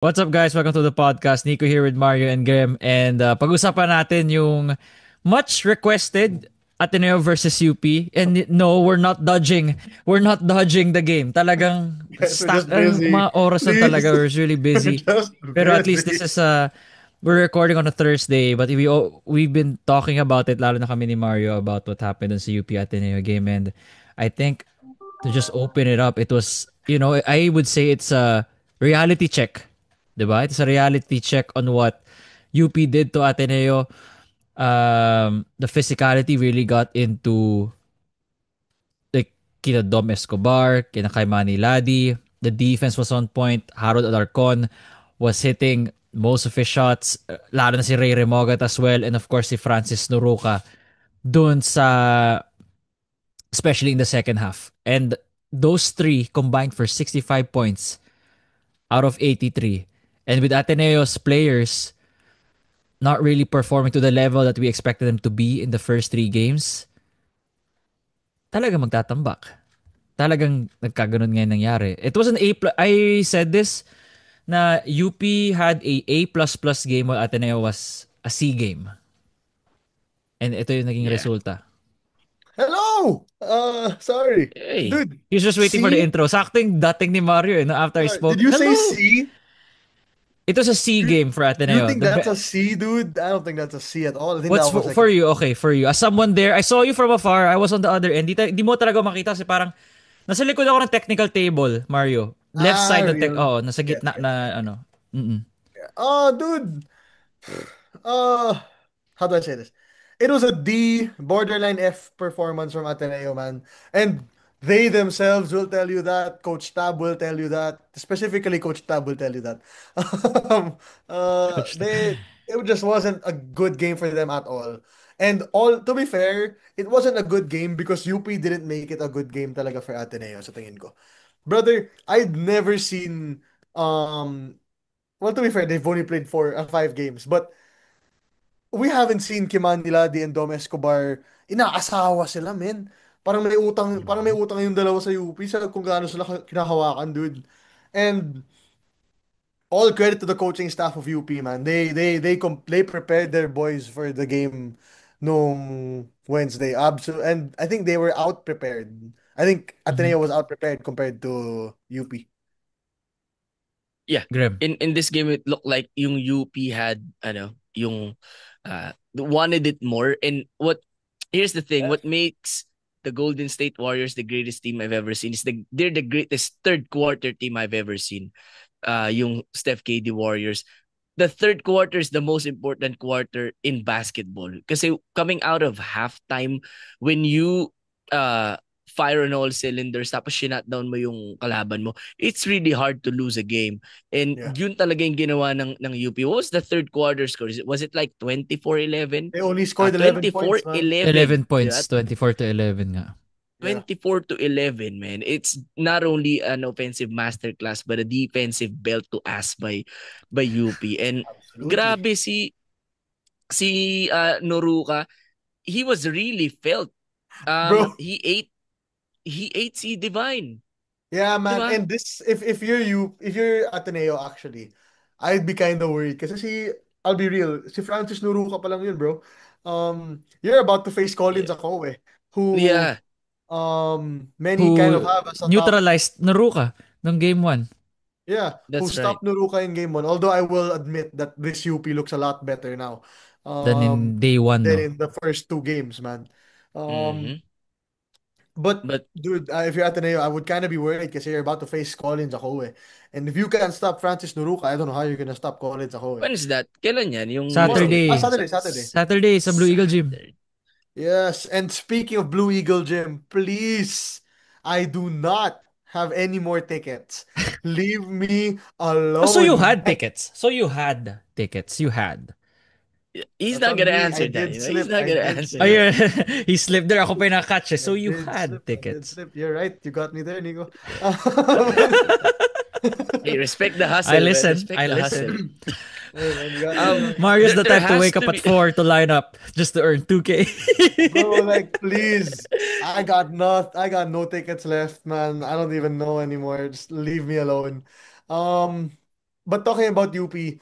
What's up guys? Welcome to the podcast. Nico here with Mario and Graham. And pag-usapan natin yung much requested Ateneo versus UP. And no, we're not dodging. We're not dodging the game. Talagang Guys, we're stack just ang busy. mga oras lang Please. talaga. We're really We're busy. just Pero at least this busy. is we're recording on a Thursday, but we've been talking about it, lalo na kami ni Mario, about what happened on the UP Ateneo game. And I think to just open it up, it was, I would say it's a reality check. Diba? It's a reality check on what UP did to Ateneo. The physicality really got into like kina Dom Escobar, kina Kaimani Ladi. The defense was on point. Harold Alarcon was hitting most of his shots. Lalo na si Ray Remogat as well. And of course, si Francis Nuruka dun sa, especially in the second half. And those three combined for 65 points out of 83. And with Ateneo's players not really performing to the level that we expected them to be in the first three games, talagang magtatambak. Talagang nagkaganon ngayon nangyari. It was an I said this na UP had a A++ game while Ateneo was a C game. And ito yung naging Yeah. resulta. Hello! Sorry. Hey. Dude, He's just waiting for the C? intro. Sakto yung dating ni Mario no, after I Did spoke. you say Hello! C? It was a C You, game for you Ateneo. think that's a C, dude? I don't think that's a C at all. I think What's that was like for you? Okay, for you. As someone there, I saw you from afar. I was on the other end. Di mo talaga makita kasi parang nasa likod ako ng technical table, Mario. Left side ng tech. real. Oh, nasa Yes, gitna yes, na yes. ano. Mm-mm. Oh, dude. Uh, how do I say this? It was a D, borderline F performance from Ateneo, man. And they themselves will tell you that. Coach Tab will tell you that. Specifically, Coach Tab will tell you that. Um, Coach. it just wasn't a good game for them at all. And all to be fair, it wasn't a good game because UP didn't make it a good game talaga for Ateneo sa tingin ko. Brother, I'd never seen well, to be fair, they've only played 5 games, but we haven't seen Kimani Ladi and Dom Escobar. Inaasawa sila, men. Parang may Mhm. utang yung dalawa sa UP sa kung gaano sila kinahawakan, dude. And all credit to the coaching staff of UP, man. They prepared their boys for the game nung Wednesday. And I think they were out prepared. I think Mm-hmm. Ateneo was out prepared compared to UP. Yeah. Grim. In this game it looked like yung UP had yung wanted it more. And what here's the thing, Yeah. what makes the Golden State Warriors the greatest team I've ever seen is they're the greatest third quarter team I've ever seen. Yung Steph KD Warriors. The third quarter is the most important quarter in basketball. Kasi coming out of halftime, when you uh, fire on all cylinders tapos down mo yung kalaban mo, it's really hard to lose a game. And Yeah. yun talaga yung ginawa ng UP. What was the third quarter score? Was it like 24-11? They only scored 11 points, man. 24-11. 11 points, 24 to 11 nga. Yeah. 24-11, man. It's not only an offensive masterclass but a defensive belt to ass by UP. And Absolutely. grabe si Noruka, he was really felt. Bro, He ate si Divine, yeah, 'di man. ba? And this, if you're Ateneo, actually, I'd be kind of worried. Kasi I'll be real, si Francis Nuruka pa lang yun, bro. You're about to face Yeah. Collins Akowe, who, Yeah, many kind of Who have as a top, neutralized Naruka ng game 1. yeah, who that's right. stopped Nuruka in game 1. Although I will admit that this UP looks a lot better now, Than um, in day 1, than no? in the first 2 games, man. Um, Mhm. But But dude, if you're Ateneo, I would kind of be worried because you're about to face Collins Akowe. And if you can't stop Francis Nuruka, I don't know how you're gonna stop Collins Akowe. when is that? Kailan yan? Yung Tomorrow. Wednesday? Saturday. Saturday. Saturday sa Blue Eagle Gym. Saturday. Yes. And speaking of Blue Eagle Gym, please, I do not have any more tickets. Leave me Oh, so you alone. had tickets. So you had tickets. You had. He's That's not on gonna me. I answer that, did He's slip. not I gonna did answer slip. that. Ayun. He slipped there. Ako pa yung nakakatch. I So you did had slip. I did tickets. slip. You're right. You got me there, Nico. Hey, respect the I hustle, man. listen. Respect I the listen. hustle. Hey man, you got me there. Mario's the There type to has wake to up at be 4 to line up just to earn 2K. Bro, like, please. I got no tickets left, man. I don't even know anymore. Just leave me alone. Um, but talking about UP,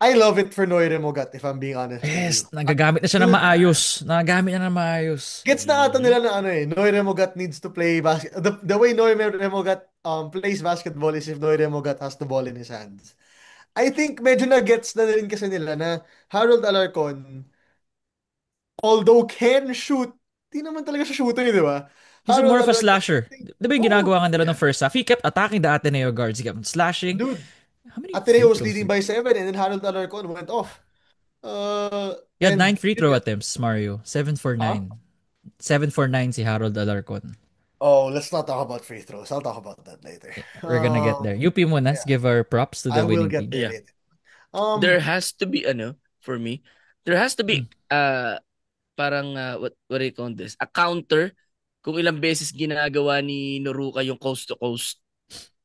I love it for Noire Mogat, if I'm being honest with you. Yes, nagagamit na siya ng Dude, maayos. Nagagamit niya ng maayos. gets na ata Mhm. nila na ano eh, Noire Mogat needs to play basket. The way Noire Mogat plays basketball is if Noire Mogat has the ball in his hands. I think medyo na gets na rin kasi nila na Harold Alarcon, although can shoot, di naman talaga siya shooter, di ba? He's Harold more of a Alarcon, I slasher. think, Di ba yung oh, ginagawa nga nila Yeah. nung first half? He kept attacking the Ateneo guards. He kept slashing. dude, How many free Ateneo was throws leading did by 7 and then Harold Alarcon went off. he had nine And free throw attempts, Mario. 7 for huh? 9. 7 for 9 si Harold Alarcon. Oh, let's not talk about free throws. I'll talk about that later. Yeah, we're gonna get there. UP muna. Let's Yeah, give our props to I the will winning get team. there Yeah. later. There Um, has to be for me, there has to Mm. be parang what do you call this? A counter kung ilang beses ginagawa ni Noruka yung coast to coast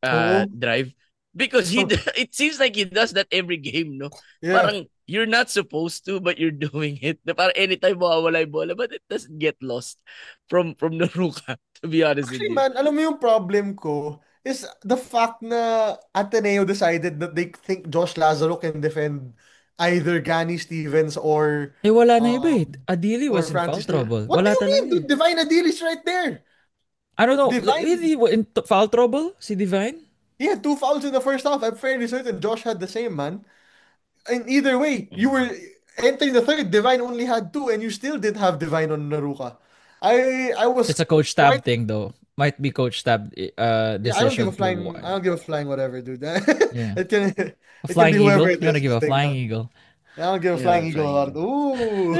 oo. drive because it seems like he does that every game, no? Yeah. Parang you're not supposed to but you're doing it. Na parang anytime mawawala yung bola but it doesn't get lost from Noruka, to be honest with Actually, you. man, alam mo yung problem ko is the fact na Ateneo decided that they think Josh Lazaro can defend either Gani Stevens Eh, wala na iba eh. um Adili or was in foul Francis. trouble. What do Wala you mean, talaga eh. dude? Divine Adilis right there. I don't know. Is Divine, he in foul trouble? Si Divine? he had two fouls in the first half. I'm fairly certain Josh had the same, man. And either way, you were Mhm. entering the third. Divine only had two, and you still did have Divine on Naruka. I was It's a coach quite tab thing though. Might be coach tab yeah. I don't give a decision to flying. I don't give a flying whatever, dude. yeah. It can A it can flying be whoever eagle? it You're gonna is. give This a thing. flying eagle. I don't give a Yeah, flying eagle flying about it. eagle. Ooh,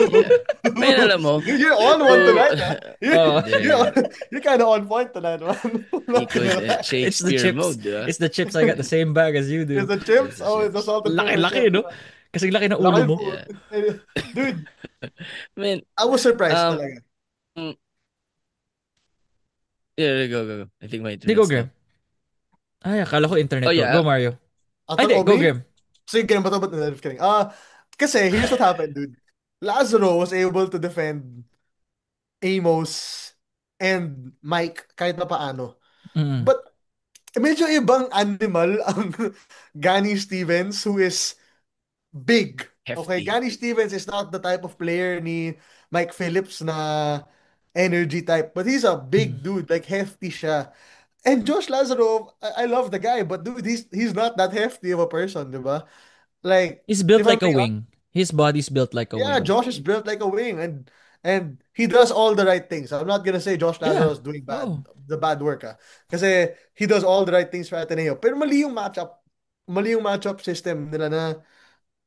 Yeah. Men, alam mo, dude, you're on one to tonight, huh? Oh, the You're kind of on point tonight, man. I'm not gonna Ecoed lie. it's the Shakespeare chips. mode, di ba? It's the chips. I got the same bag as you It's do. the Yes, chips. the Oh, it's the chips. salted caramel Laki-laki, chips. no? Kasi laki ng ulo Laki mo. po. Yeah. Dude, Man, I was surprised um, talaga. mm, yeah, go. I think my Di go, internet's Graham. slow. Ay, akala ko Oh, internet ko. Go, yeah. Mario. Ay, Atal di. Go, Obi? Graham. Sige, ganun ba ito? But, just kidding. Kasi here's what happened, dude. Lazaro was able to defend Amos and Mike kahit na paano. Mm. But medyo ibang animal ang Gani Stevens who is big. Okay, Hefty. Gani Stevens is not the type of player ni Mike Phillips na energy type, but he's a Mm. big dude, like hefty siya. And Josh Lazaro, I love the guy, but dude, he's not that hefty of a person, di ba? Like, He's built if I'm like a being wing. His body's built like a yeah, wing. Josh is built like a wing and he does all the right things. I'm not gonna say Josh Lazaro Yeah. is doing Oh. the bad work Kasi he does all the right things for Ateneo. Pero mali yung matchup system nila na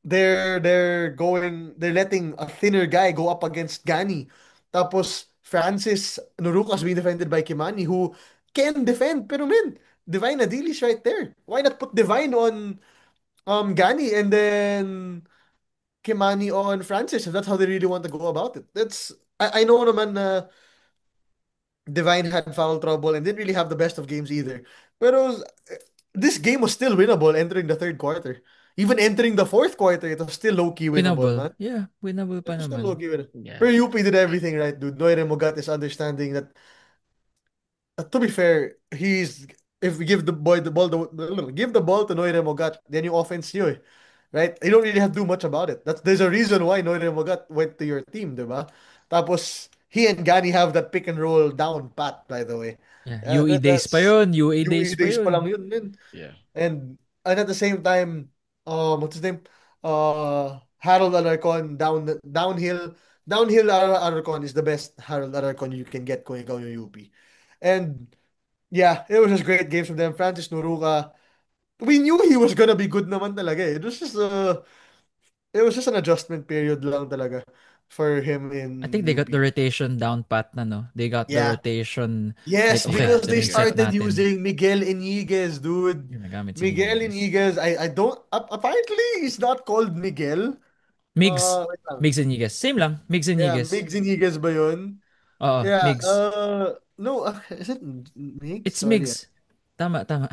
they're letting a thinner guy go up against Gani. Tapos Francis Norukas being defended by Kimani who can defend. Pero man, Divine Adili's right there. Why not put Divine on Gani and then Kimani on Francis if that's how they really want to go about it. I know naman na Divine had foul trouble and didn't really have the best of games either. Pero this game was still winnable entering the third quarter. Even entering the fourth quarter, it was still low-key winnable, Winnable. man. Yeah, winnable It pa was still naman. low-key winnable. Yeah. Pero UP did everything right, dude. Noire Mugat is understanding that, to be fair, if we give give the ball to Noire Mugat, then yung offense nyo right? You don't really have to do much about it. There's a reason why Noire Mugat went to your team, di ba? Tapos, he and Gani have that pick and roll down pat, by the way. Yeah, UE days pa That's yun. UA UE days pa days pa lang yun. yun, man. Yeah. And at the same time, what's his name? Harold Alarcon downhill Alarcon is the best Harold Alarcon you can get kung ikaw yung UP. And yeah, it was just great games from them. Francis Nuruka, we knew he was gonna be good naman talaga eh. It was just an adjustment period lang talaga for him I think in they got the UP. rotation down pat na, no? They got the Yeah. rotation like, Yes, okay, Yeah, because ito they na yung yeah. set started natin. using Miguel Iniguez, dude. Yung nagamit si Miguel Niguez. Iniguez, I don't apparently he's not called Miguel. Migs. Wait lang. Migs and Niguez. Same lang. Migs and Yeah, Niguez. Migs Iniguez ba yun? Oo, Yeah, Migs. no, is it Migs? It's Sorry. Migs. Tama, tama.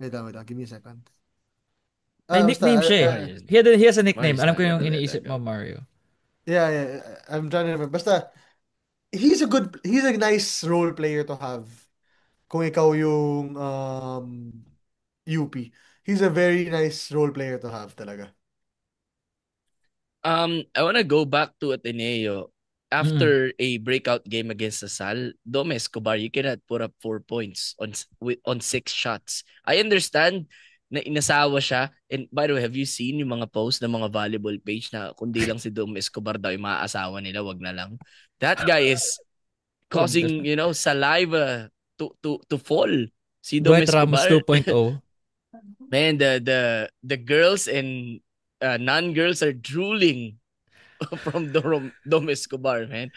Wait lang, give me a second. May Basta, nickname siya eh. Ah, yes. He has a nickname. Marius Alam ko Tagal. yung There iniisip mo, Tagal. Mario. yeah, I'm trying to remember. Basta, he's a nice role player to have kung ikaw yung UP. he's a very nice role player to have talaga. I want to go back to Ateneo. Mm. After a breakout game against Sal, Dom Escobar, you cannot put up 4 points on 6 shots. I understand na inasawa siya. And by the way, have you seen yung mga posts ng mga volleyball page na kundi lang si Dom Escobar daw yung maaasawa nila, wag na lang. That guy is Wag na causing, siya. saliva to fall. Si Dom Dwight Ramos Escobar. 2.0. Man, the girls and non-girls are drooling from Dom Escobar, man.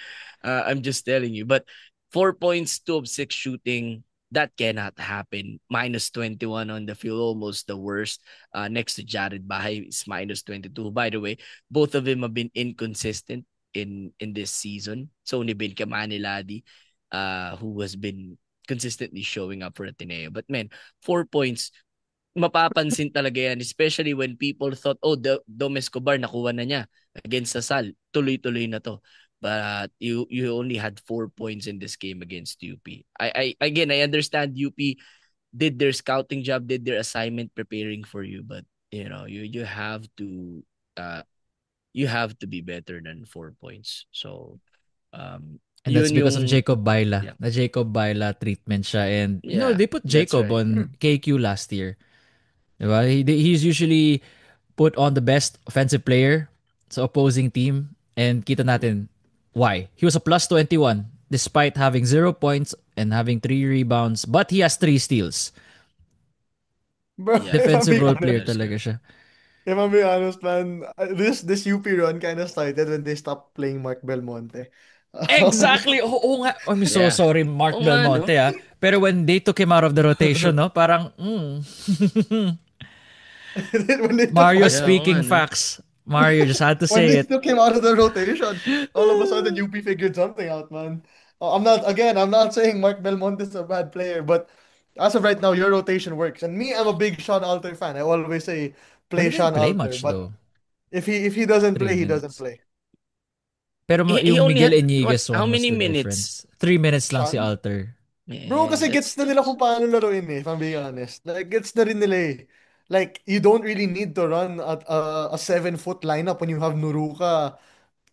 I'm just telling you. But 4 points, 2 of 6 shooting, that cannot happen. Minus 21 on the field, almost the worst. Next to Jared Bahay is minus 22. By the way, both of them have been inconsistent in this season. It's only been Kamani Ladi who has been consistently showing up for Ateneo. But man, 4 points, mapapansin talaga yan, especially when people thought, oh, Dom Escobar, nakuha na niya against Sasal. Tuloy-tuloy na to. But you only had 4 points in this game against UP. I understand UP did their scouting job, did their assignment preparing for you, but uh you have to be better than 4 points. So And that's yun because of yung Jacob Baila. yeah. Na Jacob Baila treatment siya. And, Yeah, they put that's Jacob right. on KQ last year. Diba? He's usually put on the best offensive player sa opposing team. And kita natin why. He was a plus 21 despite having 0 points and having 3 rebounds. But he has 3 steals. Bro, Yeah, if I'm Defensive being role that player honest, is talaga correct. siya. if I'm being honest, man, this UP run kind of started when they stopped playing Mark Belmonte. Exactly. Oo nga. I'm so Yeah. sorry, Mark Oo nga, no? Belmonte, ah. Pero when they took him out of the rotation, no, parang, when they took Mario Mark Yeah, oo nga, speaking no? facts. Mario just had to when say they it. took him out of the rotation, all of a sudden UP figured something out, man. I'm not saying Mark Belmonte is a bad player, but as of right now, your rotation works. And me, I'm a big Sean Alter fan. I always say But play he didn't Sean play Alter, much but though. if he doesn't Three play, he doesn't minutes. play. Pero He yung only Miguel had what? Iniguez How one was many the minutes? difference. 3 minutes lang si Sean? Alter. Bro, Man, kasi gets na nila kung that's paano laruin if I'm being honest. Like, gets na rin nila eh. Like, you don't really need to run at a 7 foot lineup when you have Nuruka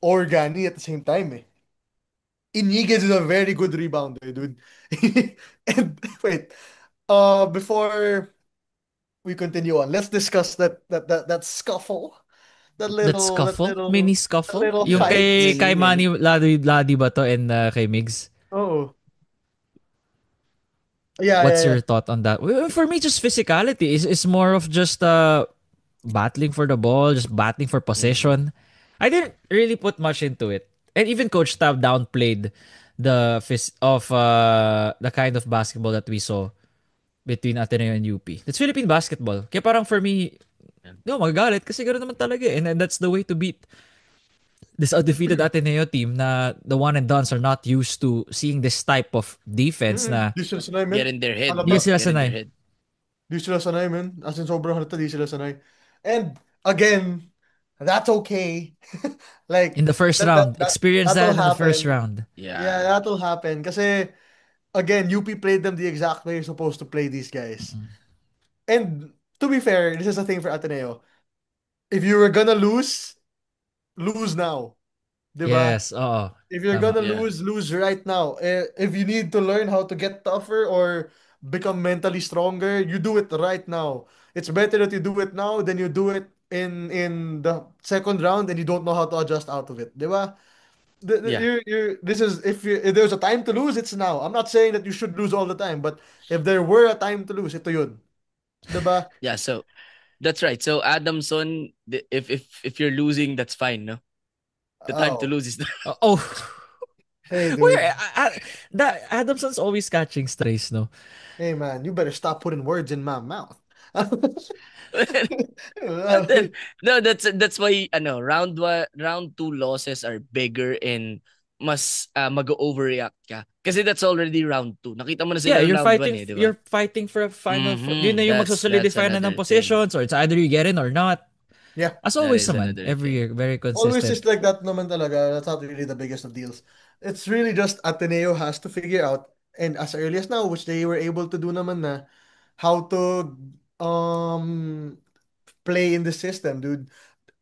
or Gani at the same time eh. Iniguez is a very good rebounder, dude. And wait, before we continue on, let's discuss that scuffle, That scuffle? Mini that scuffle? little Yung fight. kay many. Manny Ladi ba to and kay Migs? Oh, yeah, What's yeah, your yeah. thought on that? Well, for me, just physicality is more of just battling for the ball, just battling for Mm. possession. I didn't really put much into it, and even Coach Tab downplayed the kind of basketball that we saw between Ateneo and UP. It's Philippine basketball. Kaya parang for me, Yeah. no, magagalit kasi ganoon naman talaga eh. And that's the way to beat this undefeated Ateneo team na the one and dones are not used to seeing this type of defense na Di sila sanay, Get men. in their head, hindi bro. Halata. sila Get in their sanay. head. Di sila sanay, man. As in, sobrang halata, di sila sanay. And, again, that's okay. In Like, the first round. Experience that'll that in the first happen. round. Yeah, Yeah. that'll happen. Kasi, again, UP played them the exact way you're supposed to play these guys. And, to be fair, this is a thing for Ateneo. If you were gonna lose, lose now. Diba? Yes, oo. If you're Tama. gonna Yeah. lose, lose right now. If you need to learn how to get tougher or become mentally stronger, you do it right now. It's better that you do it now than you do it in the second round and you don't know how to adjust out of it. Diba? Yeah. This is if there's a time to lose, it's now. I'm not saying that you should lose all the time, but if there were a time to lose, ito yun. Diba? Yeah. So that's right. So Adamson, if you're losing, that's fine, no? The time to Oh, lose is Oh. hey dude. Where that Adamson's always catching strays, no? Hey man, you better stop putting words in my mouth. But then no, that's why round two losses are bigger and mas mag-overreact ka. Kasi that's already round two. Nakita mo na Yeah, sila round one eh, di ba? you're fighting for a final yun na Mm-hmm. yung That's magsosolidify na ng another thing. positions or it's either you get in or not. Yeah. As That always is naman, another every thing. year, very Always consistent. is like that naman talaga. That's not really the biggest of deals. It's really just Ateneo has to figure out, and as early as now, which they were able to do naman na, how to um play in the system, dude.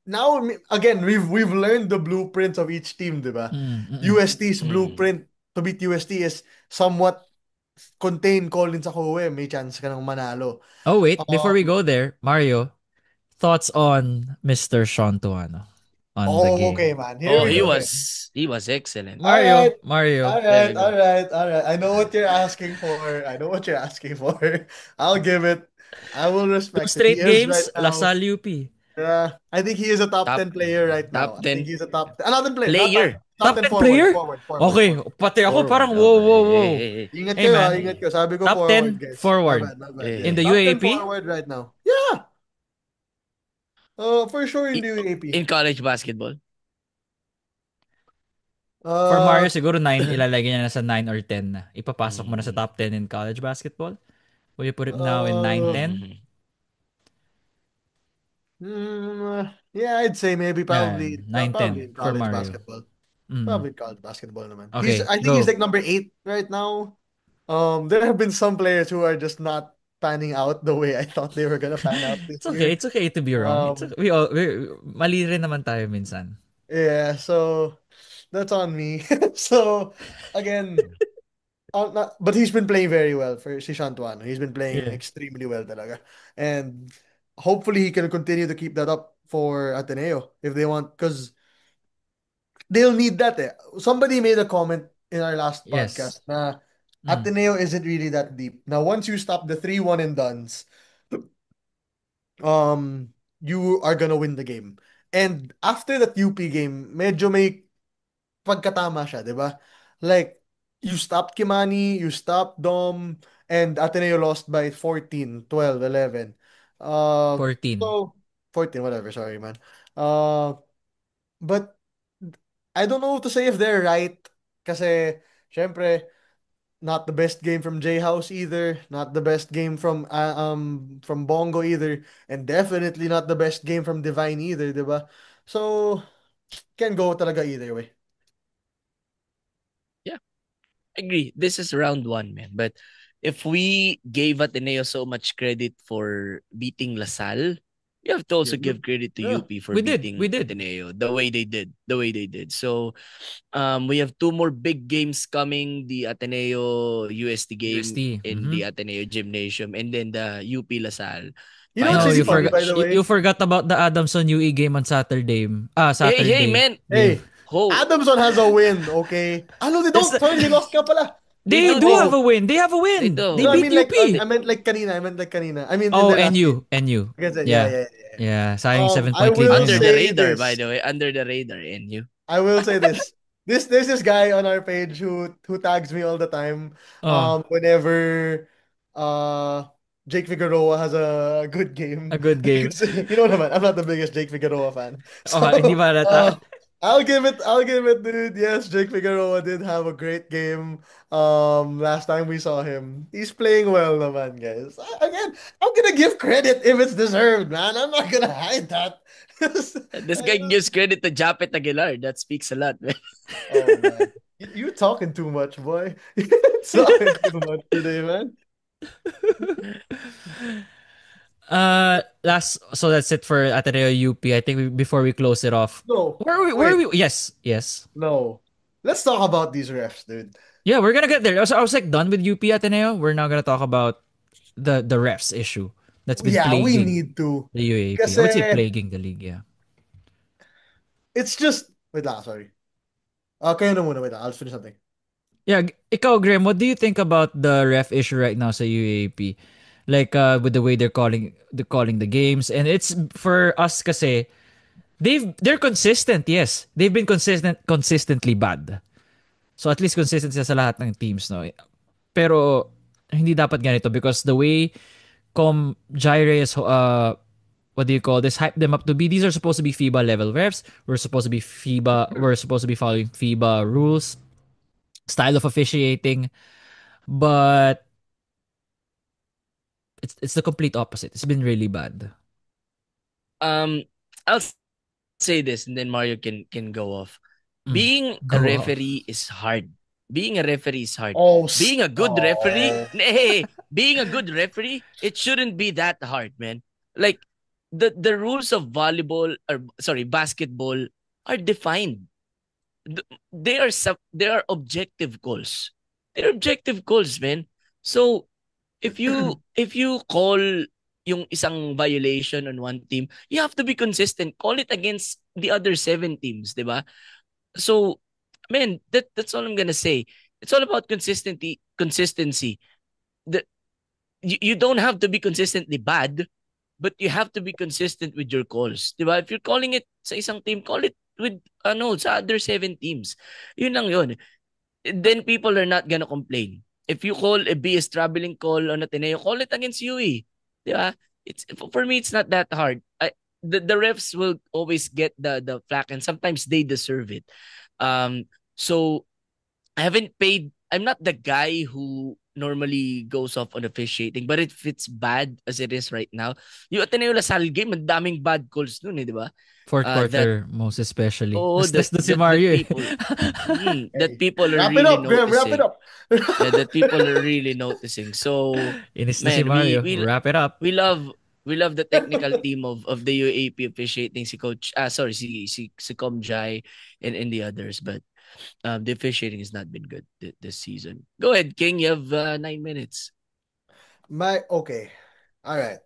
Now again, we've learned the blueprints of each team, diba? UST's Mm. blueprint to beat UST is somewhat contain Colin sa Kowe, may chance ka ng manalo. Oh wait, before we Um, go there, Mario, thoughts on Mr. Sean Tuano on the oh, okay, game. man. Here Oh, we he go. was excellent. All right. Mario, Mario. All There right, we all go. right, all right. I know what you're asking for. I know what you're asking for. I'll give it. I will Two respect it. He straight is right games, now. LaSalle UP. Yeah, I think he is a top Top 10 player right top now. I think 10 he's a top 10. Not 10 player, not top player. top Top 10 10 forward, player? forward, forward, Okay, forward. pati ako parang Forward. wow, wow, wow. Okay. Ingat Hey kayo, man, ingat kayo. Sabi ko top forward, 10 guys. My forward bad, my bad. in Yeah, the Eh, top 10 UAP forward right now. Yeah, for sure in i- the UAP. in college basketball. for Uh, Mario siguro 9 ilalagay niya na sa 9 or 10 na. Ipapasok mo na sa Mm. top 10 in college basketball. Will you put it now in 9 uh, 10? yeah, I'd say maybe Yan, 9 probably 10 in for college Mario. basketball. Mm. Probably college basketball naman. Okay, I think he's go. like number 8 right now. There have been some players who are just not panning out the way I thought they were gonna pan out this It's okay. year. It's okay to be wrong. It's okay. Um, We mali rin naman tayo minsan. yeah, so that's on me. So again, but he's been playing very well for si Shantuano. He's been playing Yeah. extremely well talaga. And hopefully he can continue to keep that up for Ateneo if they want, because they'll need that eh. Somebody made a comment in our last Yes. podcast na Mm. Ateneo isn't really that deep. Now, once you stop the 3-1 and duns, you are gonna win the game. And after that UP game, medyo may pagkatama siya, di ba? Like, you stopped Kimani, you stopped Dom, and Ateneo lost by 14, 12, 11. 14. So, 14, whatever, sorry, man. Uh, but I don't know to say if they're right. Kasi, syempre, not the best game from J House either, not the best game from Bongo either, and definitely not the best game from Divine either, 'di ba? So, can go talaga either way. Yeah, agree. This is round one, man. But if we gave Ateneo so much credit for beating LaSalle, you have to also Yun. give credit to Yeah. UP for We did. We beating did. Ateneo the way they did. The way they did. So we have two more big games coming, the Ateneo UST game UST. in the Ateneo Gymnasium and then the UP LaSalle You know what's No, really you final. funny, forgot by the you way? forgot about the Adamson UE game on Saturday. Hey, Saturday man. game. Hey, Ho. Adamson has a win, okay? Ano, they That's don't the, turn, he lost ka pala. They they do, do they have do. a win. They have a They win. They No, I do. beat mean like UP. I meant like kanina. I mean in Oh, their last game. NU. Against it. Yeah, Yeah. yeah, yeah, yeah. Yeah, sayang 7 I point lead will nyo, Under no? the say radar, by this. the way. Under the radar, NU. I will say this. There's this guy on our page who tags me all the time. Oh, Whenever uh Jake Figueroa has a good game. a good game. Because you know naman, I'm not the biggest Jake Figueroa fan. Oh, hindi So ba halata? I'll give it, dude. Yes, Jake Figueroa did have a great game. Last time we saw him. He's playing well naman, guys. Again, I'm gonna give credit if it's deserved, man. I'm not gonna hide that. This guy gives credit to Japet Aguilar. That speaks a lot, man. Oh man, you talking too much, boy. You talking too much today, man. So that's it for Ateneo UP. I think before we close it off. No, Where are wait, we? Yes, yes. no. Let's talk about these refs, dude. Yeah, we're gonna get there. I was like done with UP Ateneo. We're now gonna talk about the refs issue that's been Yeah, we plaguing need to. the UAP. I would say Kasi plaguing the league, yeah. it's just wait lang, sorry. Kayo na muna, wait lang. I'll finish something. Yeah, ikaw Graham, what do you think about the ref issue right now sa UAP? Like with the way they're calling the games, and it's for us kasi they're consistent, yes. They've been consistently bad. So at least consistent sila sa lahat ng teams, no. Pero hindi dapat ganito because the way Jaire is what do you call this, hype them up to be, these are supposed to be FIBA level refs. We're supposed to be following FIBA rules, style of officiating, but it's the complete opposite. It's been really bad. I'll say this and then Mario can go off. Mm. Being a Go off. referee is hard. Being a referee is hard. Oh, Being a good referee, hey, being a good referee, it shouldn't be that hard, man. Like the rules of volleyball or sorry, basketball are defined. They are objective calls. They're objective calls, man. So if you call yung isang violation on one team, you have to be consistent. Call it against the other seven teams, 'di ba? So, man, that's all I'm gonna say. It's all about consistency. Consistency. The you don't have to be consistently bad, but you have to be consistent with your calls. 'Di ba? If you're calling it sa isang team, call it with sa other seven teams. Yun lang yun. Then people are not gonna complain. If you call a BS traveling call on Ateneo, call it against UE. 'Di ba? It's for me it's not that hard. The refs will always get the flack and sometimes they deserve it. So I haven't paid. I'm not the guy who normally goes off on officiating, but if it's bad as it is right now, yung Ateneo Lasal game, ang daming bad calls nun di ba? Fourth That quarter, most especially. oh Nastas na si that Mario eh. people that Hey, people are wrap it really up, Graham. Wrap it noticing. up. Yeah, that people are really noticing. So, Inis na si man, Mario. Wrap it up. we love we love the technical team of the UAP officiating si coach sorry si Komjai and the others, but the officiating has not been good this season. Go ahead, King. You have 9 minutes. Okay. All right.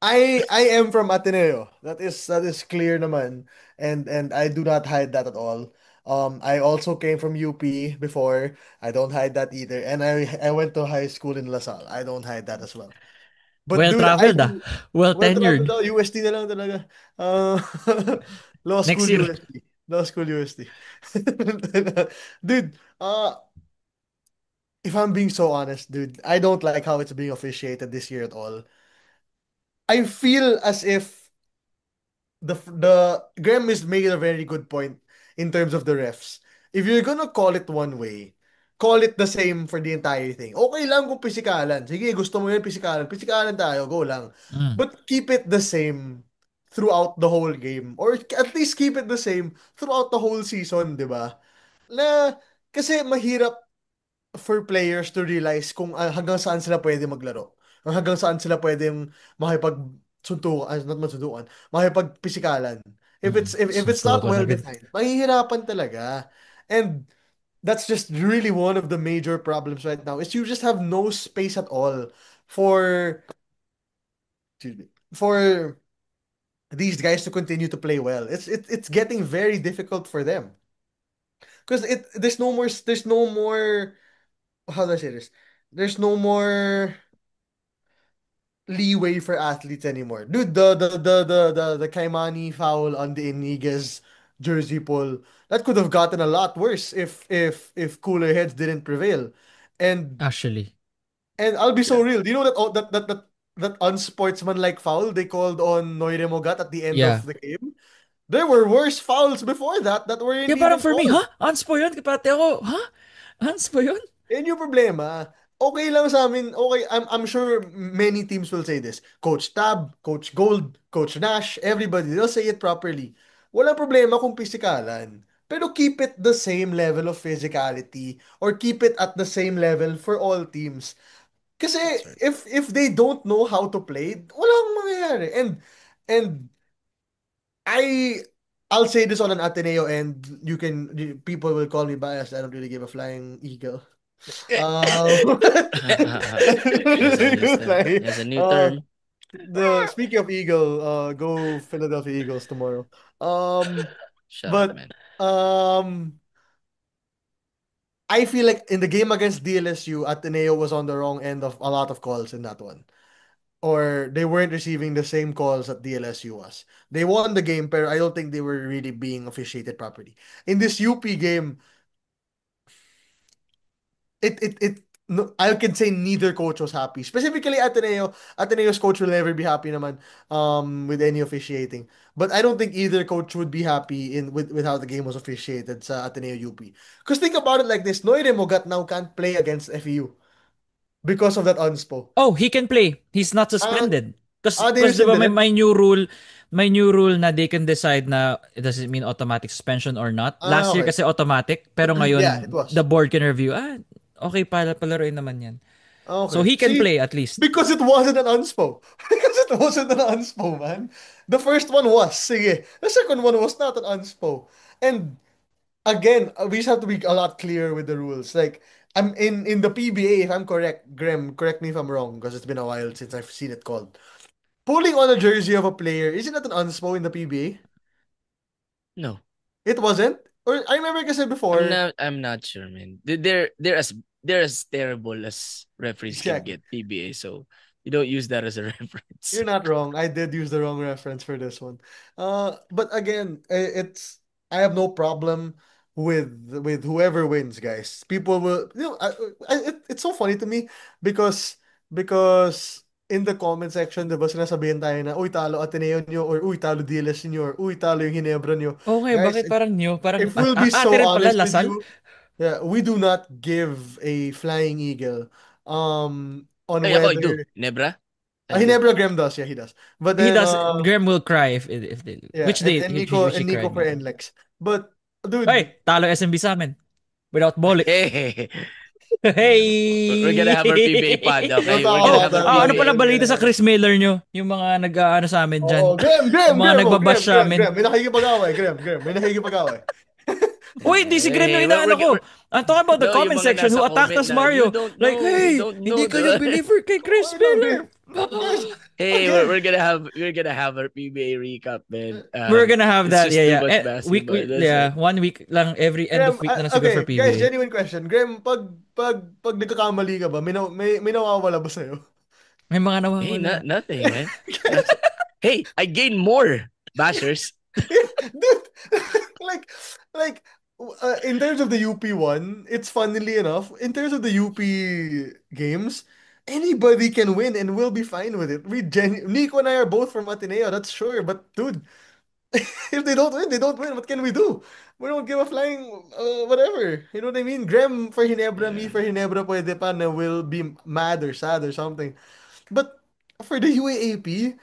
I am from Ateneo. That is clear naman. And I do not hide that at all. I also came from UP before. I don't hide that either. And I went to high school in Lasal. I don't hide that as well. But Well dude, I traveled ah. do Well well traveled tenured. daw, UST na lang talaga. Uh, law Next school year. UST. Law school UST. Dude, if I'm being so honest, dude, I don't like how it's being officiated this year at all. I feel as if the Graham is making a very good point in terms of the refs. If you're gonna call it one way, call it the same for the entire thing. Okay lang kung pisikalan. Sige, gusto mo yun, pisikalan. Pisikalan tayo, go lang. Mm. But keep it the same throughout the whole game. Or at least keep it the same throughout the whole season, di ba? Na, kasi mahirap for players to realize kung hanggang saan sila pwede maglaro. Or hanggang saan sila pwedeng makipagsuntukan, not magsuntukan, makipagpisikalan. If it's not Suntukan well agad. defined, mahihirapan talaga. And that's just really one of the major problems right now is you just have no space at all for excuse me, for these guys to continue to play well. It's getting very difficult for them. Because there's no more how do I say this? There's no more leeway for athletes anymore. Dude, the Kaimani foul on the Iniguez jersey pull, that could have gotten a lot worse if cooler heads didn't prevail. And Actually. and I'll be so Yeah. real. Do you know that that unsportsmanlike foul they called on Noire Mogat at the end of Yeah. the game? There were worse fouls before that weren't Yeah, parang even for me, called. ha? Hans po yun? Pati ako, ha? Hans po yun? Yan yung problema. Okay lang sa amin. Okay, I'm sure many teams will say this. Coach Tab, Coach Gold, Coach Nash, everybody, they'll say it properly. Walang problema kung pisikalan. Pero keep it the same level of physicality or keep it at the same level for all teams. Kasi That's right. if they don't know how to play, walang mangyayari. And I I'll say this on an Ateneo and people will call me biased. I don't really give a flying eagle. Um, There's a new uh, term. the speaking of Eagle, go Philadelphia Eagles tomorrow. Um, Shut up, but man. um, I feel like in the game against DLSU, Ateneo was on the wrong end of a lot of calls in that one. Or they weren't receiving the same calls that DLSU was. They won the game, but I don't think they were really being officiated properly. In this UP game, it no, I can say neither coach was happy. Specifically Ateneo. Ateneo's coach will never be happy naman with any officiating. But I don't think either coach would be happy with how the game was officiated sa Ateneo UP. Because think about it like this, Noire Mogat now can't play against FEU because of that unspo. Oh, he can play. He's not Ah, suspended. Because they di ba rescinded it? may new rule na they can decide na does it mean automatic suspension or not. Last year Okay. kasi automatic, pero Yeah, ngayon it was. the board can review. Okay pala palaruin naman yan. So Okay. he can See, play at least. because it wasn't an unspo. Because it wasn't an unspo, man. The first one was, sige. The second one was not an unspo. And again, we just have to be a lot clearer with the rules. Like, I'm in the PBA, if I'm correct, Graham, correct me if I'm wrong, because it's been a while since I've seen it called. Pulling on a jersey of a player, isn't that an unspo in the PBA? No, It wasn't? Or I remember kasi I'm before, not. I'm not sure, man. They're as terrible as referees can exactly. get PBA. So you don't use that as a reference. You're not wrong. I did use the wrong reference for this one. But again, it's I have no problem with whoever wins, guys. People will, it's so funny to me because because in the comment section, diba, sinasabihan tayo na, uy, talo Ateneo nyo, or uy, talo DLS nyo, or uy, talo yung Hinebra nyo. Okay, Guys, bakit parang new? Parang, if we'll be ate so rin pala, honest with Lasal? you, yeah, we do not give a flying eagle on Ay, ako, I do. whether Nebra? I do. Hinebra Graham does, yeah, he does. But He then does, Graham will cry if they, yeah, which he And Nico cried for now. NLEX. But dude, Hey, talo SMB sa amin. Without Bolik. Hey, yeah, we're gonna have our PBA pod, Hey! we'll okay? talk We're gonna Oh, about have our that ano later. pala PBA. We're gonna balita sa have Chris Miller nyo? Yung mga nag-ano sa amin dyan. Oh, Graham, Yung Graham, mga Graham, oh, nagbabash sa amin. Graham. May nakikipag-away, Graham. May nakikipag-away. Uy, di si Graham Hey, yung inaano ko. I'm talking about the no, yung comment mga section nasa who attacked comment us, na, you Mario. don't Like, know, you hey, don't know. hindi kayo believer kay Chris Okay lang, Miller. guys, Hey, again, we're gonna have our PBA recap, man. We're gonna have It's that, just yeah, too yeah. much basketball. That's Yeah, it. 1 week lang, every end of Graham, week na lang siguro for okay, guys, PBA. genuine question. Graham, pag nagkakamali ka ba, may nawawala ba sa'yo? May mga Hey, nawawala. nothing, man. That's Hey, I gained more bashers. Dude, like, like, in terms of the UP one, it's funnily enough, in terms of the UP games, anybody can win and we'll be fine with it. Nico and I are both from Ateneo, that's sure. But dude, if they don't win, they don't win. What can we do? We don't give a flying whatever. You know what I mean? Graham for Hinebra, me Yeah. for Hinebra, pwede pa na will be mad or sad or something. But for the UAAP,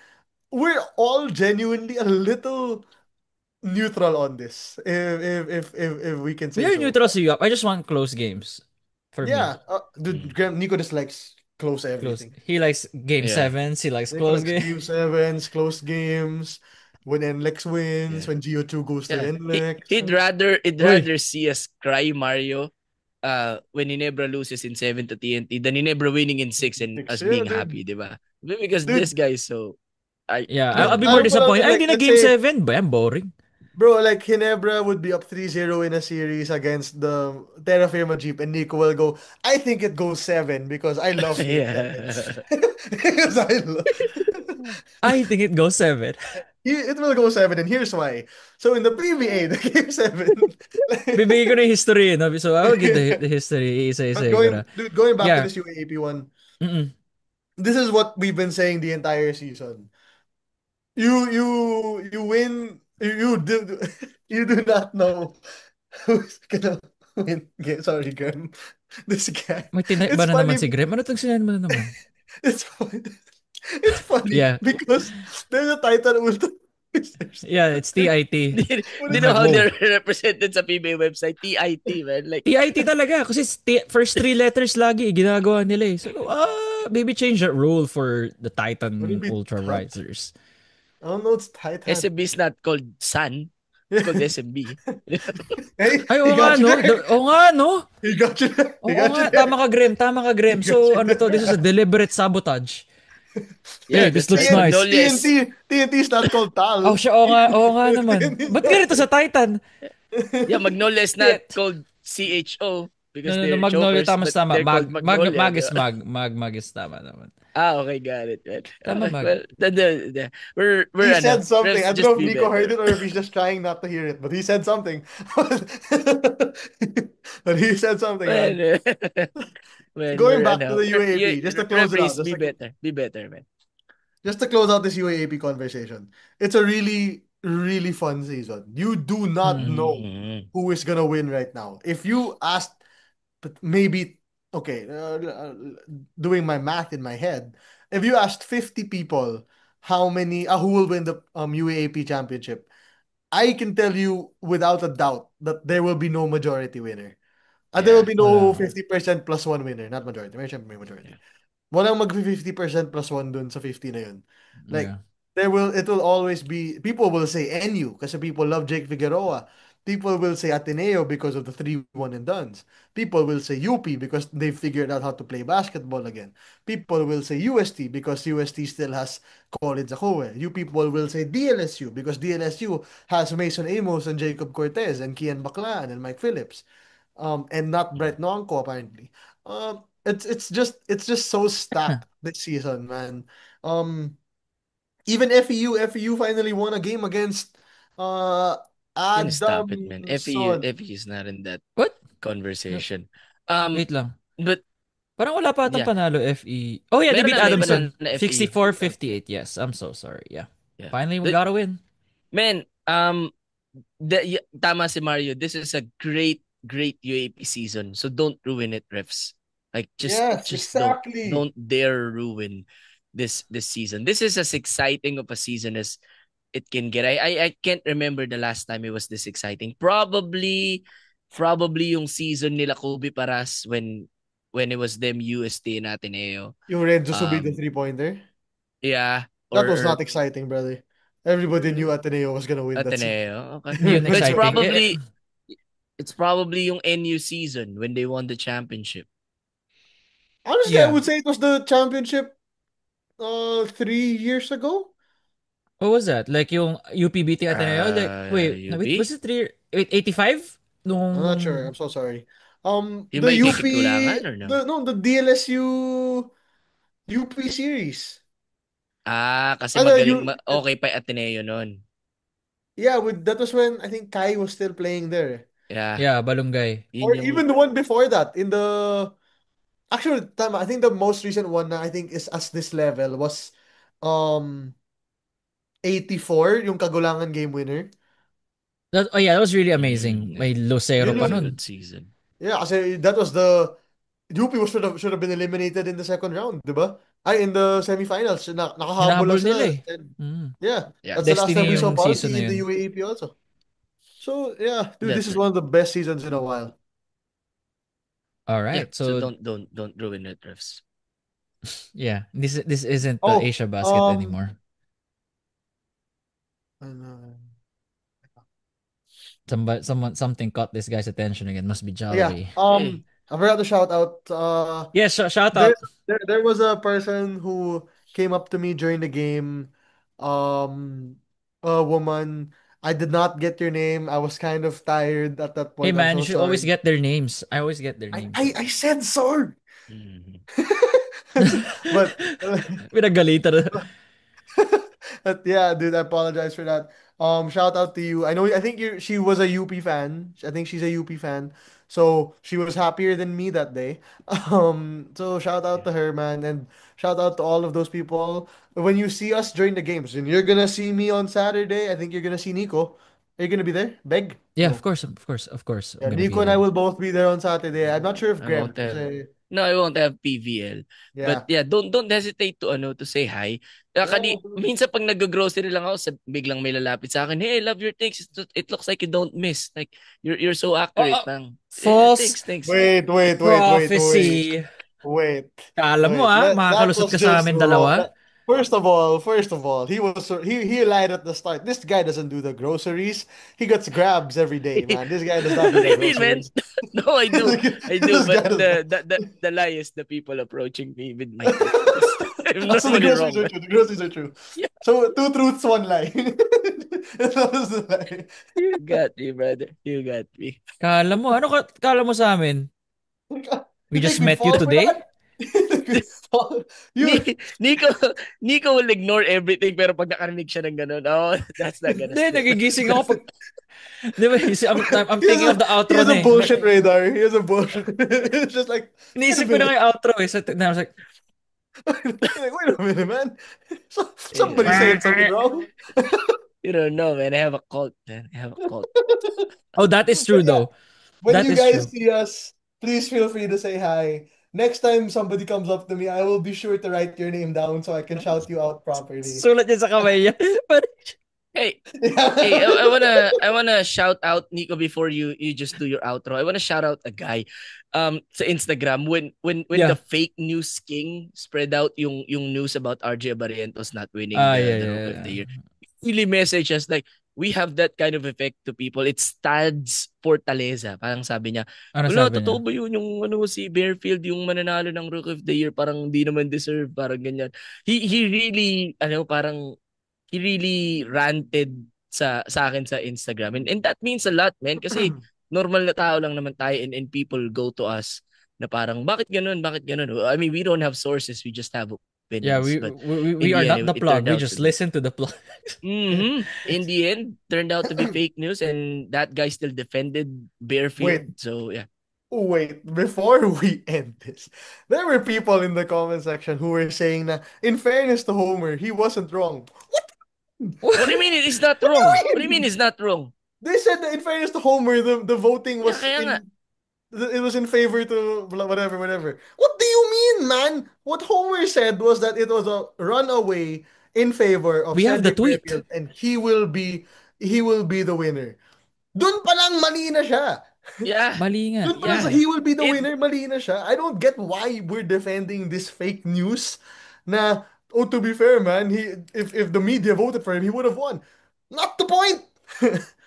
we're all genuinely a little neutral on this, if we can We say are so. neutral to you. I just want close games. For me. Yeah, dude, Mm. Nico just likes close Close. everything. He likes game Yeah. sevens. He likes Nico close likes game. game sevens, close games, when NLEX wins, Yeah. when Geo2 goes to Yeah. NLEX. He'd Uy, rather see us cry Mario when Ninebra loses in 7 to TNT than Ninebra winning in 6 and Six, us yeah, being dude. happy, di ba? Because this Dude, guy is so I yeah, I'll yeah. be more I'll put out disappointed. there, Ay, like, hindi na let's game say, 7. Ba yan? Boring. bro, like, Ginebra would be up 3-0 in a series against the Terra Firma Jeep, and Nico will go, I think it goes 7 because I love game sevens. Yeah. Because I love. I think it goes 7. It will go 7, and here's why. So in the PBA, the game 7, Bibigay ko na yung history. No? So I will give the yeah. history. But Isa-isa ko na. going back to Yeah. this UAAP one, Mm-mm. this is what we've been saying the entire season. You win. You do you do not know who's gonna win. Sorry, Graham. This guy. May tinak ba It's na naman funny. si Graham? Ano itong sinabi mo na naman? It's funny. It's funny Yeah. because there's a Titan Ultra. Yeah, it's TIT. Do What you is I'm know like, that? how whoa. they're represented sa PBA website? TIT, man. Like, TIT talaga. Kasi first 3 letters lagi ginagawa nila eh. So, maybe change that rule for the Would it Titan be Ultra Tut? Risers. I don't know. It's Titan. SMB is not called Sun. It's called SMB. Hey, Ay, he oo nga, got you no? there. Oo nga, no? He got you there. He Oo got nga, you there. tama ka, Graham. Tama ka, He Graham. got So, you ano to? This is a there. deliberate sabotage. Yeah, Hey, this that's looks right. nice. Magnolia is TNT is not called Oh, Tal. siya, oo nga naman. TNT is Ba't not. ganito sa Titan? Yeah, Magnolia is not Shit. called CHO No, because no, no, they're Magnolia, chokers, tama, but tama. they're called Magnolia. Mag Di is ba? mag is tama naman. Okay, got it. Man. Tama, Okay, mag. well, we're He said something. let's I don't know just if be Nico heard better. it or if he's just trying not to hear it, but he said something. But he said something, man. Man, man, Going back to the UAAP, referees, be better. Be better, man. just to close out this UAAP conversation, it's a really, really fun season. You do not Mm. know Mm-hmm. who is gonna win right now. If you asked, but maybe, okay, doing my math in my head, if you asked 50 people how many, who will win the UAAP championship, I can tell you without a doubt that there will be no majority winner. There will Yeah. be no Wala. 50% plus one winner, not majority. May siyempre may majority. Yeah. Walang mag 50% plus 1 dun sa 50 na yun. Yeah. Like, it will always be, people will say NU kasi people love Jake Figueroa. People will say Ateneo because of the 3-1 and duns. People will say UP because they figured out how to play basketball again. People will say UST because UST still has Colin Zakowe. You people will say DLSU because DLSU has Mason Amos and Jacob Cortez and Kian Baclan and Mike Phillips. And not Yeah. Brett Nonko apparently. It's just so stacked this season, man. Um, Even FEU finally won a game against uh Can you stop it, man? Adamson. FEU is not in that What? No, conversation. Um, wait lang. but Parang wala pa atang yeah, panalo FE. Oh yeah, they beat may Adamson. panalo na FEU. Yeah, 64-58. Yes, I'm so sorry. Yeah. yeah. Finally, we The, got a win. man, tama si Mario. This is a great UAP season. So don't ruin it, refs. Like Yes, just exactly. don't dare ruin this season. This is as exciting of a season as it can get. I can't remember the last time it was this exciting. Probably yung season nila Kobe Paras when it was them UST and Ateneo. Yung Renzo Subir the Um, three-pointer. yeah, That was or not exciting, brother. Everybody uh, knew Ateneo was gonna win that season. Ateneo. Okay. Hindi yun So exciting. it's probably yung NU season when they won the championship. Honestly, I Yeah. would say it was the championship 3 years ago. What was that? Like yung UP beating Ateneo? Like, wait, no, wait, was UP? it 85? I'm not sure. Nung, I'm so sorry. Yung The ba yung kay UP, Kikulangan or no? the DLSU UP series. Kasi Ano, magaling, okay pa yung Ateneo nun. yeah, that was when I think Kai was still playing there. Yeah, yeah, Balungay. yun Or yung, even the one before that, actually, tama, I think the most recent one na I think is as this level was um 84, yung Kagulangan game winner. Oh yeah, that was really amazing. yeah, May Lucero Yun that pa was a yung, nun. good season. yeah, kasi that was the UP should have been eliminated in the second round, di ba? Ay, in the semifinals. Nakahabol lang Hinahabol sila. nila eh. And Mm. yeah, Yeah. that's the last time Destiny we saw yung season Palki na in the yun. UAAP also. So yeah, dude, this That's is right. one of the best seasons in a while. All Yeah, right. so So don't ruin it, refs. yeah, this isn't Oh, Asia Basket anymore. ano, Something caught this guy's attention again. Must be yeah. Jollibee. Hey, I forgot to shout out. Yeah, shout There, out. there was a person who came up to me during the game. A woman. I did not get your name. I was kind of tired at that Hey point. I'm man, you so should always sorry. get their names. I always get their I, names. I, I said sword. mhm. But Pinagalitan. But yeah, dude, I apologize for that. Shout out to you. I think she was a UP fan. I think she's a UP fan. So she was happier than me that day. So shout out Yeah. to her, man, and shout out to all of those people. When you see us during the games, and you're gonna see me on Saturday, I think you're gonna see Nico. Are you gonna be there? Beg? Yeah, of No. course, of course, of course. I'm Yeah, gonna be Nico and I there. will both be there on Saturday. I'm not sure if I won't Graham. have Kasi, No, I won't have PVL. But yeah. yeah, don't hesitate to say hi. Yeah, dude. Minsan pag nag-grocery lang ako, biglang may lalapit sa akin, "Hey, I love your takes. It looks like you don't miss. Like you're so accurate Oh, lang." Yeah, false thanks. prophecy. Wait, Kala mo wait. That makakalusot was ka sa just amin wrong. dalawa? First of all, he lied at the start. This guy doesn't do the groceries. He gets grabs every day, man. This guy does not do What do the you mean, man? groceries. No, I do. I do, This but guy does not. the lie is the people approaching me with my takes because I'm So the normally groceries wrong, are man. true. The groceries are true. Yeah, So two truths, one lie. That was the lie. you got me, brother. You got me. Kala mo sa amin? We You think just we'd met you fall for that? today? You think we'd fall? Ni You Nico Nico will ignore everything pero pag nakarinig siya ng ganun, oh, that's not gonna Hindi, stick. nagigising ako pag, di ba, I'm he has thinking of a the he outro has a na eh. bullshit radar. He has a bullshit. It's just like, wait a Iniisip ko na nga minute. yung outro eh. So, I was like, Like, wait a minute, man. Yeah. Somebody saying something wrong. You don't know, man. I have a cult, man. I have a cult. oh, that is But true yeah, though. when That you is guys true. see us, please feel free to say hi. Next time somebody comes up to me, I will be sure to write your name down so I can shout you out properly. Sulat niya sa kamay niya. Hey, hey, Yeah. I wanna shout out Nico before you just do your outro. I wanna shout out a guy sa Instagram when the Yeah. fake news king spread out yung news about RJ Barrientos not winning Yeah, the Rookie yeah, of the yeah. Year. He really message us like we have that kind of effect to people. It's Tads Fortaleza. Parang sabi niya, Ano wala, sabi totoo niya? ba yun yung ano si Bearfield yung mananalo ng Rookie of the Year parang hindi naman deserve parang ganyan. He really parang he really ranted sa akin sa Instagram. And that means a lot, man. Kasi normal na tao lang naman tayo and people go to us na parang, bakit ganun? Bakit ganun? I mean, we don't have sources. We just have Yeah, opinions. we But we, in we are the end, not the it plug. turned We out to just be. listen to the plug. In the end, turned out to be fake news. And that guy still defended Wait, Bearfield. So, yeah. wait. Before we end this, there were people in the comment section who were saying that, in fairness to Homer, he wasn't wrong. What? What do you mean it's not What do wrong? you What do you mean mean? it's not wrong? They said that in fairness to Homer, the voting Yeah, was kaya nga. in it was in favor to whatever, whatever. What do you mean, man? What Homer said was that it was a runaway in favor of We have the Cedric tweet. Fairfield, and he will be the winner. Dun pa lang mali na siya. Yeah. Mali nga. Dun pa lang sa Yeah. he will be the It, winner, mali na siya. I don't get why we're defending this fake news na, oh, to be fair, man, if the media voted for him, he would have won. Not the point.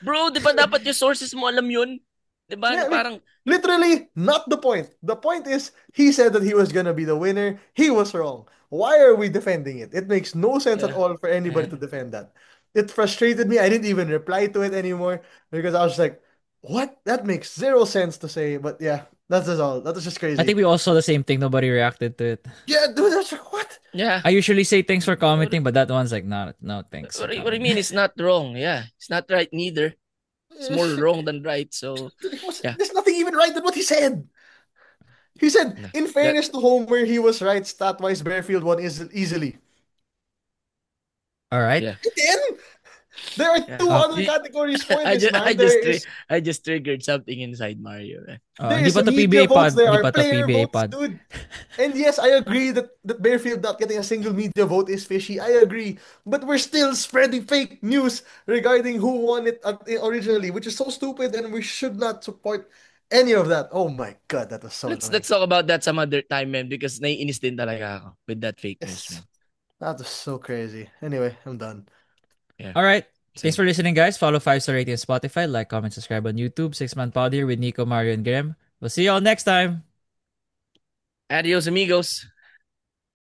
bro, di ba dapat yung sources mo alam yun? Di ba? Yeah, Parang, literally not the point. The point is he said that he was gonna be the winner. He was wrong. Why are we defending it? It makes no sense at yeah. all for anybody Yeah. to defend that. It frustrated me. I didn't even reply to it anymore because I was like, "What? That makes zero sense to say." But yeah, that's just all. That was just I think crazy. we all saw the same thing. Nobody reacted to it. Yeah, dude, that's like, what? Yeah. I usually say thanks for What, commenting, but that one's like, no, thanks for what do you commenting. mean it's not wrong? Yeah. It's not right neither. It's more wrong than right. So, yeah. There's nothing even right in what he said. He said, No. in That, fairness to Homer, he was right. Stat-wise, Bearfield won easily. All right. yeah. Again, there are Yeah. two other Y- categories for I this, just I man. just I just triggered something inside Mario. Eh. There Hindi is pa to media PBA votes, pod. there Hindi are pa to player PBA votes, pod. dude. And yes, I agree that Bearfield not getting a single media vote is fishy. I agree. But we're still spreading fake news regarding who won it originally, which is so stupid, and we should not support any of that. Oh my god, that was so annoying. Let's talk about that some other time, man, because naiinis din talaga ako with that fake news, Yes, man. that was so crazy. Anyway, I'm done. Yeah. All right. Thanks Same. for listening, guys. Follow 5-star rating on Spotify, like, comment, subscribe on YouTube. 6-Man Pod here with Nico, Mario, and Graham. We'll see you all next time. Adios, amigos.